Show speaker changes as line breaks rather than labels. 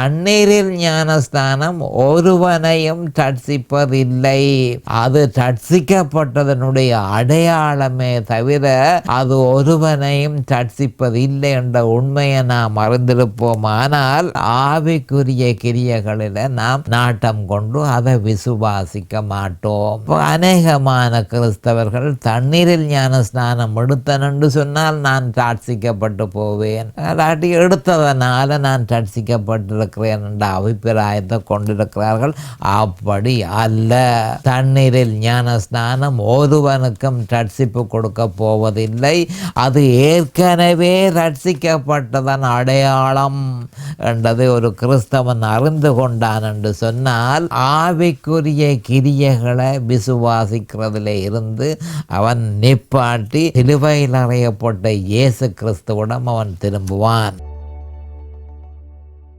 தண்ணீரில் ஞானஸ்தானம் ஒருவனையும் ரட்சிப்பதில்லை. அது ரட்சிக்கப்பட்டதனுடைய அடையாளமே தவிர அது ஒருவனையும் ரட்சிப்பதில்லை என்ற உண்மையை நாம் அறிந்திருப்போம். ஆனால் ஆவிக்குரிய கிரியைகளில் நாம் நாட்டம் கொண்டு அதை விசுவாசிக்க மாட்டோம். அநேகமான கிறிஸ்தவர்கள் தண்ணீரில் ஞானஸ்நானம் எடுத்தன் என்று சொன்னால் நான் ரட்சிக்கப்பட்டு போவேன், அல்லாட்டி எடுத்ததனால நான் ரட்சிக்கப்பட்டிருக்கிறேன் என்ற அபிப்பிராயத்தை கொண்டிருக்கிறார்கள். அப்படி அல்ல. தண்ணீரில் ஞானஸ்நானம் ஒருவனுக்கும் ரட்சிப்பு கொடுக்க போவதில்லை. அது ஏற்கனவே ரட்சிக்கப்பட்டதன் அடையாளம் என்றதை ஒரு கிறிஸ்தவன் அறிந்து கொண்டான் என்று சொன்னால் ஆவிக்குரிய கிரியைகளை விசுவாசிக்கிறதுல இருந்து அவன் நிப்பாட்டி சிலுவையில் அறையப்பட்ட இயேசு கிறிஸ்துவிடம் அவன் திரும்புவான்.